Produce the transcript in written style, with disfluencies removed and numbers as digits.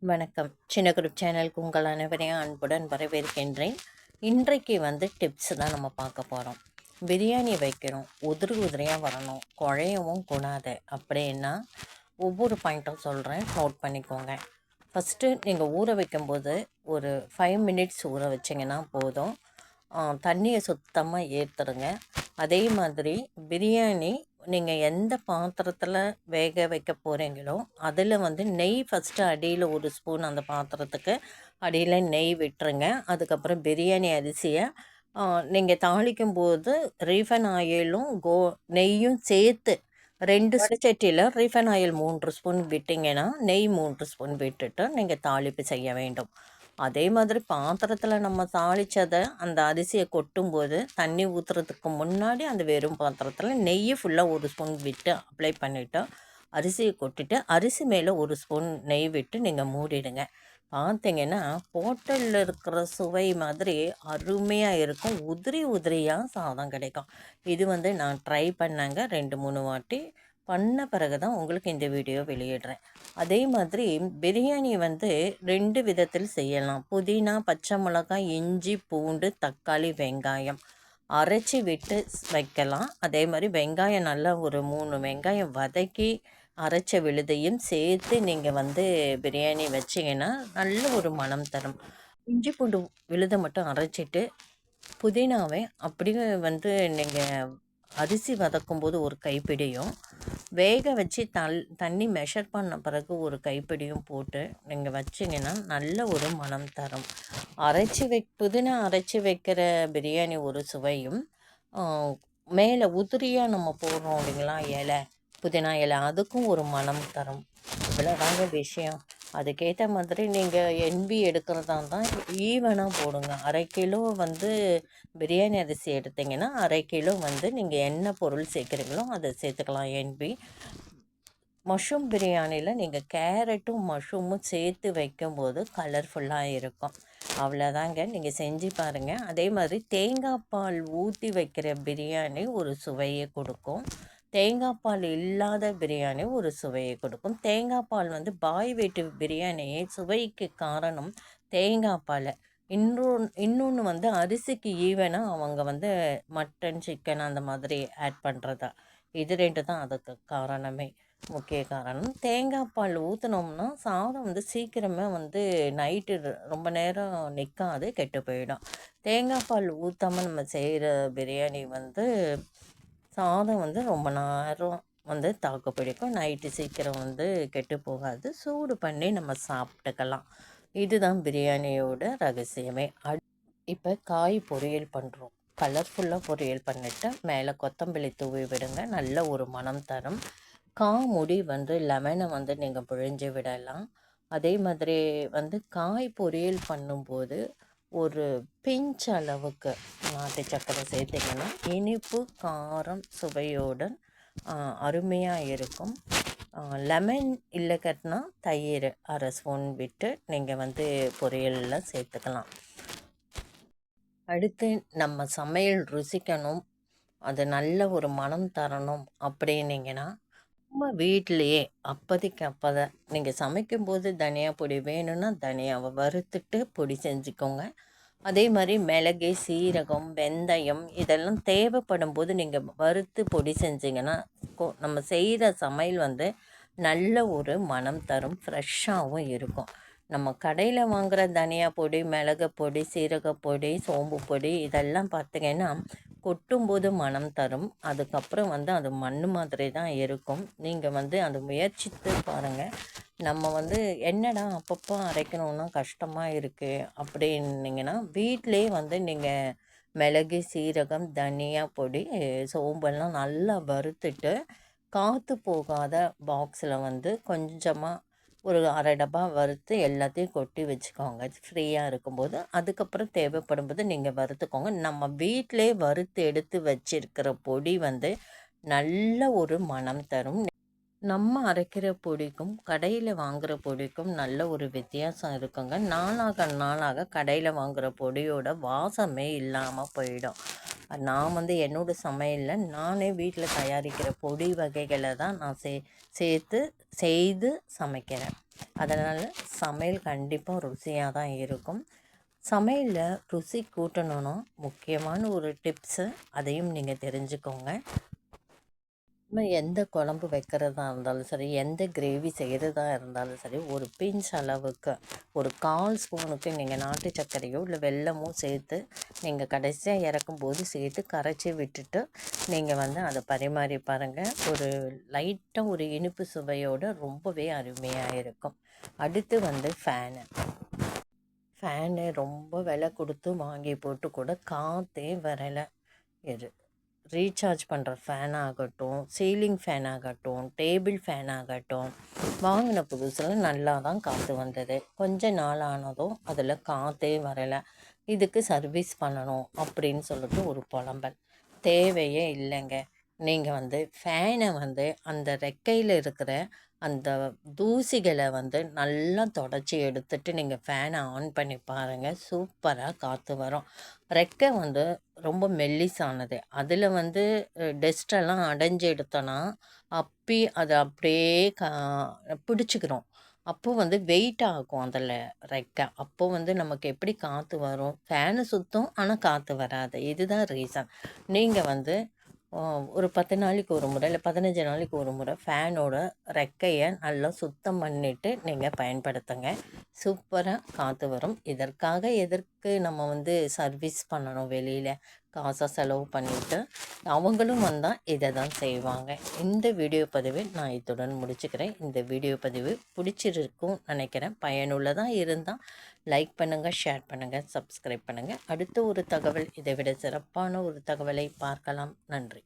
வணக்கம். சின்ன குரூப் சேனலுக்கு உங்கள் அனைவரையும் அன்புடன் வரவேற்கின்றேன். இன்றைக்கு டிப்ஸ் தான் நம்ம பார்க்க போகிறோம். பிரியாணி வைக்கிறோம், உதிரி உதிரியாக வரணும், குழையவும் கூடாது அப்படின்னா ஒவ்வொரு பாயிண்ட்டும் சொல்கிறேன், நோட் பண்ணிக்கோங்க. ஃபஸ்ட்டு நீங்கள் ஊற வைக்கும்போது ஒரு 5 மினிட்ஸ் ஊற வச்சிங்கன்னா போதும். தண்ணியை சுத்தமாக ஏற்றுருங்க. அதே மாதிரி பிரியாணி நீங்கள் எந்த பாத்திரத்தில் வேக வைக்க போகிறீங்களோ அதில் நெய் ஃபஸ்ட்டு அடியில் ஒரு ஸ்பூன் அந்த பாத்திரத்துக்கு அடியில் நெய் விட்டுருங்க. அதுக்கப்புறம் பிரியாணி அரிசியை நீங்கள் தாளிக்கும் போது ரீஃபைன் ஆயிலும் நெய்யும் சேர்த்து 2 வடச்சட்டியில் ரீஃபைன் ஆயில் 3 ஸ்பூன் விட்டிங்கன்னா நெய் 3 ஸ்பூன் விட்டுட்டு நீங்கள் தாளிப்பு செய்ய வேண்டும். அதே மாதிரி பாத்திரத்தில் நம்ம தாளித்ததை அந்த அரிசியை கொட்டும்போது தண்ணி ஊற்றுறதுக்கு முன்னாடி அந்த வெறும் பாத்திரத்தில் நெய் ஃபுல்லாக ஒரு ஸ்பூன் விட்டு அப்ளை பண்ணிவிட்டு அரிசியை கொட்டிட்டு அரிசி மேலே ஒரு ஸ்பூன் நெய் விட்டு நீங்கள் மூடிடுங்க. பார்த்தீங்கன்னா ஹோட்டலில் இருக்கிற சுவை மாதிரி அருமையாக இருக்கும். உதிரி உதிரியாக சாதம் கிடைக்கும். இது நான் ட்ரை பண்ணாங்க 2-3 வாட்டி. பண்ண பிறகு தான் உங்களுக்கு இந்த வீடியோ வெளியிடுறேன். அதே மாதிரி பிரியாணி 2 விதத்தில் செய்யலாம். புதினா, பச்சை மிளகாய், இஞ்சி, பூண்டு, தக்காளி, வெங்காயம் அரைச்சி விட்டு வைக்கலாம். அதே மாதிரி வெங்காயம் நல்லா ஒரு 3 வெங்காயம் வதக்கி அரைச்ச விழுதையும் சேர்த்து நீங்கள் பிரியாணி வச்சிங்கன்னா நல்ல ஒரு மனம் தரும். இஞ்சி பூண்டு விழுதை மட்டும் அரைச்சிட்டு புதினாவை அப்படியே நீங்கள் அரிசி வதக்கும்போது ஒரு கைப்பிடியும் வேக வச்சு தண்ணி மெஷர் பண்ண பிறகு ஒரு கைப்பிடியும் போட்டு நீங்கள் வச்சிங்கன்னா நல்ல ஒரு மனம் தரும். புதினா அரைச்சி வைக்கிற பிரியாணி ஒரு சுவையும், மேலே உதிரியாக நம்ம போடுறோம் இல்லைங்களா இலை, புதினா இலை, அதுக்கும் ஒரு மனம் தரும். இவ்வளோதாங்க விஷயம். அதுக்கேற்ற மாதிரி நீங்கள் NB எடுக்கிறதா இருந்தால் ஈவனாக போடுங்க. 1/2 கிலோ பிரியாணி அரிசி எடுத்திங்கன்னா 1/2 கிலோ நீங்கள் என்ன பொருள் சேர்க்குறீங்களோ அதை சேர்த்துக்கலாம் NB. மஷ்ரூம் பிரியாணியில் நீங்கள் கேரட்டும் மஷ்ரூமும் சேர்த்து வைக்கும்போது கலர்ஃபுல்லாக இருக்கும். அவ்வளோதாங்க, நீங்கள் செஞ்சு பாருங்கள். அதே மாதிரி தேங்காய் பால் ஊற்றி வைக்கிற பிரியாணி ஒரு சுவையை கொடுக்கும். தேங்காய் பால் இல்லாத பிரியாணி ஒரு சுவையை கொடுக்கும். தேங்காய் பால் பாய் வீட்டு பிரியாணி சுவைக்கு காரணம் தேங்காய் பால். இன்னொன்று அரிசிக்கு ஈவனாக அவங்க மட்டன், சிக்கன் அந்த மாதிரி ஆட் பண்ணுறதா. இது 2 தான் அதுக்கு காரணமே, முக்கிய காரணம். தேங்காய் பால் ஊற்றினோம்னா சாதம் சீக்கிரமே நைட்டு ரொம்ப நேரம் நிற்காது, கெட்டு போயிடும். தேங்காய் பால் ஊற்றாமல் நம்ம செய்கிற பிரியாணி சாதம் ரொம்ப நேரம் தாக்கு பிடிக்கும். நைட்டு சீக்கிரம் கெட்டு போகாது. சூடு பண்ணி நம்ம சாப்பிட்டுக்கலாம். இதுதான் பிரியாணியோட ரகசியமே. இப்போ காய் பொரியல் பண்ணுறோம். கலர்ஃபுல்லாக பொரியல் பண்ணிவிட்டு மேலே கொத்தமல்லி தூவி விடுங்க. நல்ல ஒரு மனம் தரும். காமுடி லெமனை நீங்கள் பிழிஞ்சு விடலாம். அதே மாதிரி காய் பொரியல் பண்ணும்போது ஒரு பிஞ்ச் அளவுக்கு நாட்டு சர்க்கரை சேர்த்திங்கன்னா இனிப்பு காரம் சுவையோடு அருமையாக இருக்கும். லெமன் இல்லைக்கட்டினா தயிர் 1/2 ஸ்பூன் விட்டு நீங்கள் பொரியலில் சேர்த்துக்கலாம். அடுத்து நம்ம சமையல் ருசிக்கணும், அது நல்ல ஒரு மனம் தரணும் அப்படின்னீங்கன்னா நம்ம வீட்டிலையே அப்போதைக்கு அப்போதான் நீங்கள் சமைக்கும்போது தனியா பொடி வேணும்னா தனியாவை வறுத்துட்டு பொடி செஞ்சுக்கோங்க. அதே மாதிரி மிளகு, சீரகம், வெந்தயம் இதெல்லாம் தேவைப்படும் போது நீங்கள் வறுத்து பொடி செஞ்சிங்கன்னா நம்ம செய்கிற சமையல் நல்ல ஒரு மனம் தரும், ஃப்ரெஷ்ஷாகவும் இருக்கும். நம்ம கடையில் வாங்குகிற தனியா பொடி, மிளகு பொடி, சீரக பொடி, சோம்பு பொடி இதெல்லாம் பார்த்திங்கன்னா கொட்டும்போது மனம் தரும். அதுக்கப்புறம் அது மண் மாதிரி தான் இருக்கும். நீங்கள் அதை முயற்சித்து பாருங்கள். நம்ம என்னடா அப்பப்போ அரைக்கணுன்னா கஷ்டமாக இருக்குது அப்படின்னீங்கன்னா வீட்டிலே நீங்கள் மிளகு, சீரகம், தனியா பொடி, சோம்பெல்லாம் நல்லா வறுத்துட்டு காற்று போகாத பாக்ஸில் கொஞ்சமாக ஒரு 1/2 டப்பா வறுத்து எல்லாத்தையும் கொட்டி வச்சுக்கோங்க ஃப்ரீயாக இருக்கும்போது. அதுக்கப்புறம் தேவைப்படும் போது நீங்கள் வறுத்துக்கோங்க. நம்ம வீட்டிலே வறுத்து எடுத்து வச்சிருக்கிற பொடி நல்ல ஒரு மனம் தரும். நம்ம அரைக்கிற பொடிக்கும் கடையில் வாங்குகிற பொடிக்கும் நல்ல ஒரு வித்தியாசம் இருக்குங்க. நாளாக நாளாக கடையில் வாங்குகிற பொடியோட வாசமே இல்லாமல் போயிடும். நான் என்னோடய சமையலில் நானே வீட்டில் தயாரிக்கிற பொடி வகைகளை தான் நான் சேர்த்து செய்து சமைக்கிறேன். அதனால் சமையல் கண்டிப்பாக ருசியாக தான் இருக்கும். சமையலில் ருசி கூட்டணும்னா முக்கியமான ஒரு டிப்ஸு, அதையும் நீங்கள் தெரிஞ்சுக்கோங்க. நம்ம எந்த குழம்பு வைக்கிறதா இருந்தாலும் சரி, எந்த கிரேவி செய்கிறதா இருந்தாலும் சரி, ஒரு பிஞ்ச் அளவுக்கு ஒரு 1/4 ஸ்பூனுக்கு நீங்கள் நாட்டு சர்க்கரையோ இல்லை வெல்லமோ சேர்த்து நீங்கள் கடைசியாக இறக்கும்போது சேர்த்து கரைச்சி விட்டுட்டு நீங்கள் வந்து அதை பரிமாறி பாருங்கள். ஒரு லைட்டாக ஒரு இனிப்பு சுவையோடு ரொம்பவே அருமையாக இருக்கும். அடுத்து வந்து ஃபேனு ரொம்ப விலை கொடுத்து வாங்கி போட்டு கூட காற்றே வரலை. இது ரீசார்ஜ் பண்ணுற ஃபேன் ஆகட்டும், சீலிங் ஃபேன் ஆகட்டும், டேபிள் ஃபேன் ஆகட்டும், வாங்கின புதுசில் நல்லா தான் காற்று வந்தது. கொஞ்ச நாள் ஆனதும் அதில் காற்றே வரலை. இதுக்கு சர்வீஸ் பண்ணணும் அப்படின்னு சொல்லிட்டு ஒரு புலம்பல். தேவையே இல்லைங்க. நீங்கள் வந்து ஃபேனை வந்து அந்த ரெக்கையில் இருக்கிற அந்த தூசிகளை வந்து நல்லா தொடச்சி எடுத்துட்டு நீங்கள் ஃபேனை ஆன் பண்ணி பாருங்கள். சூப்பராக காற்று வரும். ரெக்கை வந்து ரொம்ப மெல்லிசானது. அதில் வந்து டஸ்ட்டெல்லாம் அடைஞ்சு எடுத்தோன்னா அதை அப்படியே பிடிச்சிக்கிறோம். அப்போது வந்து வெயிட் ஆகும் அதில் ரெக்கை. அப்போது வந்து நமக்கு எப்படி காற்று வரும்? ஃபேனு சுற்றும், ஆனால் காற்று வராது. இதுதான் ரீசன். நீங்கள் வந்து ஒரு 10 நாளைக்கு ஒரு முறை இல்லை 15 நாளைக்கு ஒரு முறை ஃபேனோட ரெக்கையை நல்லா சுத்தம் பண்ணிவிட்டு நீங்கள் பயன்படுத்துங்க. சூப்பராக காற்று வரும். எதற்கு நம்ம வந்து சர்வீஸ் பண்ணணும் வெளியில் காசை செலவு பண்ணிவிட்டு? அவங்களும் வந்தால் இதை தான் செய்வாங்க. இந்த வீடியோ பதிவை நான் இத்துடன் முடிச்சுக்கிறேன். இந்த வீடியோ பதிவு பிடிச்சிருக்கும் நினைக்கிறேன். பயனுள்ளதாக இருந்தால் லைக் பண்ணுங்கள், ஷேர் பண்ணுங்கள், சப்ஸ்கிரைப் பண்ணுங்கள். அடுத்த ஒரு தகவல், இதை விட சிறப்பான ஒரு தகவலை பார்க்கலாம். நன்றி.